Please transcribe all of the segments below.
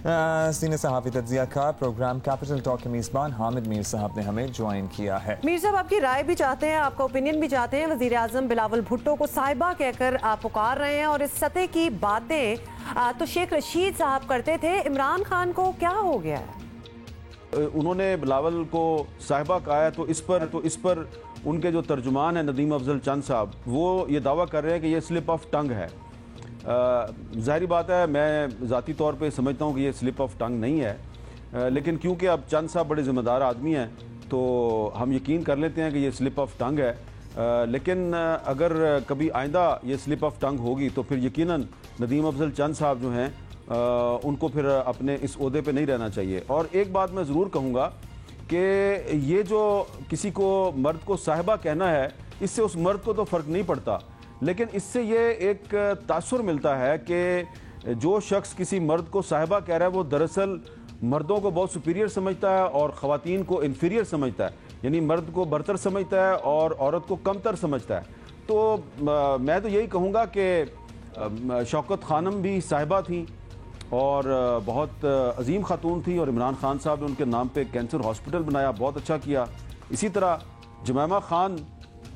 Senior सहाफ़ी तज्ज़िया कार प्रोग्राम कैपिटल टॉक के मेज़बान हामिद मीर साहब ने हमें ज्वाइन किया है। मीर साहब, आपकी राय भी चाहते हैं, आपका ओपिनियन भी चाहते हैं। वज़ीर आज़म बिलावल भुट्टो को साहिबा कहकर आप पुकार रहे हैं और इस सतह की बातें तो शेख रशीद साहब करते थे। इमरान खान को क्या हो गया है? उन्होंने बिलावल को साहिबा कहा है, तो इस पर उनके जो तर्जुमान है नदीम अफजल चंद साहब, वो ये दावा कर रहे हैं कि ये स्लिप ऑफ टंग है। ज़ाहिर बात है, मैं ज़ाती तौर पे समझता हूँ कि ये स्लिप ऑफ टंग नहीं है, लेकिन क्योंकि अब चंद साहब बड़े ज़िम्मेदार आदमी हैं तो हम यकीन कर लेते हैं कि ये स्लिप ऑफ टंग है। लेकिन अगर कभी आइंदा ये स्लिप ऑफ टंग होगी तो फिर यकीनन नदीम अफजल चंद साहब जो हैं उनको फिर अपने इस ओहदे पे नहीं रहना चाहिए। और एक बात मैं ज़रूर कहूँगा कि ये जो किसी को मर्द को साहिबा कहना है, इससे उस मर्द को तो फ़र्क नहीं पड़ता, लेकिन इससे ये एक तासुर मिलता है कि जो शख्स किसी मर्द को साहिबा कह रहा है वो दरअसल मर्दों को बहुत सुपीरियर समझता है और ख़वातीन को इन्फीरियर समझता है, यानी मर्द को बरतर समझता है और औरत को कमतर समझता है। तो मैं तो यही कहूँगा कि शौकत खानम भी साहिबा थी और बहुत अजीम खातून थी, और इमरान खान साहब ने उनके नाम पे कैंसर हॉस्पिटल बनाया, बहुत अच्छा किया। इसी तरह जमैमा खान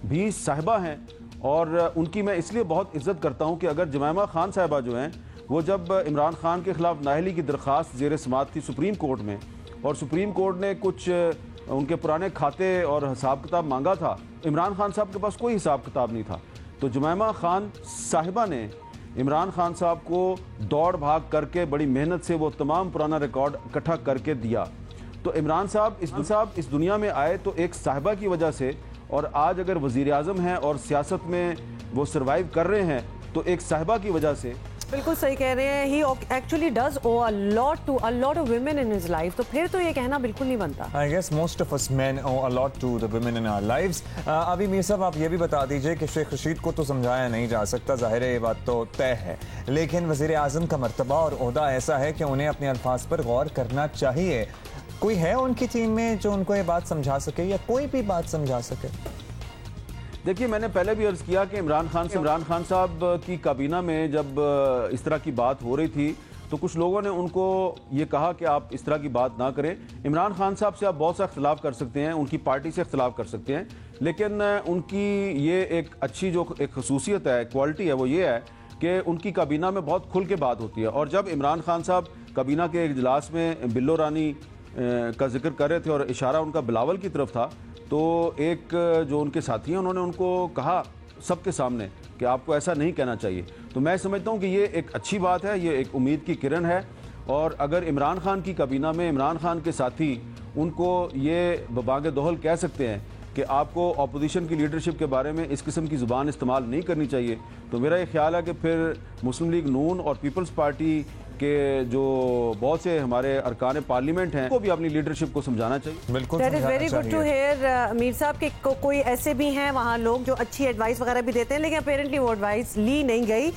भी साहिबा हैं और उनकी मैं इसलिए बहुत इज़्ज़त करता हूँ कि अगर जमैमा खान साहिबा जो हैं वो जब इमरान खान के ख़िलाफ़ नाअहली की दरख्वास्त ज़ेर समाअत थी सुप्रीम कोर्ट में, और सुप्रीम कोर्ट ने कुछ उनके पुराने खाते और हिसाब किताब मांगा था, इमरान खान साहब के पास कोई हिसाब किताब नहीं था, तो जमैमा खान साहिबा ने इमरान खान साहब को दौड़ भाग करके बड़ी मेहनत से वो तमाम पुराना रिकॉर्ड इकट्ठा करके दिया। तो इमरान साहब इस दुनिया में आए तो एक साहिबा की वजह से, और आज अगर वज़ीर आज़म हैं और सियासत में वो सर्वाइव कर रहे हैं तो एक साहिबा की वजह से। बिल्कुल सही कह रहे हैं। He actually does owe a lot of women in his life, तो फिर तो ये कहना बिल्कुल नहीं बनता। I guess most of us men owe a lot to the women in our lives. अभी मीर साहब आप ये भी बता दीजिए कि शेख रशीद को तो समझाया नहीं जा सकता, जाहिर है ये बात तो तय है, लेकिन वज़ीर आज़म का मर्तबा और ओहदा ऐसा है कि उन्हें अपने अल्फाज पर गौर करना चाहिए। कोई है उनकी टीम में जो उनको ये बात समझा सके या कोई भी बात समझा सके? देखिए, मैंने पहले भी अर्ज़ किया कि इमरान खान साहब की काबीना में जब इस तरह की बात हो रही थी तो कुछ लोगों ने उनको ये कहा कि आप इस तरह की बात ना करें। इमरान खान साहब से आप बहुत सा इख्तिलाफ कर सकते हैं, उनकी पार्टी से इख्तिलाफ कर सकते हैं, लेकिन उनकी ये एक अच्छी जो एक खसूसियत है, क्वालिटी है, वो ये है कि उनकी काबीना में बहुत खुल के बात होती है। और जब इमरान खान साहब काबीना के इजलास में बिल्लो रानी का जिक्र कर रहे थे और इशारा उनका बिलावल की तरफ था, तो एक जो उनके साथी हैं उन्होंने उनको कहा सबके सामने कि आपको ऐसा नहीं कहना चाहिए। तो मैं समझता हूँ कि ये एक अच्छी बात है, ये एक उम्मीद की किरण है, और अगर इमरान खान की काबीना में इमरान खान के साथी उनको ये बबांगे दोहल कह सकते हैं कि आपको अपोजिशन की लीडरशिप के बारे में इस किस्म की ज़ुबान इस्तेमाल नहीं करनी चाहिए, तो मेरा ये ख्याल है कि फिर मुस्लिम लीग नून और पीपल्स पार्टी के जो बहुत से हमारे अरकान पार्लियामेंट हैं, को भी अपनी लीडरशिप को समझाना चाहिए। बिल्कुल, that is very good to hear Mir Sahab के कोई ऐसे भी हैं वहाँ लोग जो अच्छी एडवाइस वगैरह भी देते हैं, लेकिन अपेरेंटली वो एडवाइस ली नहीं गई।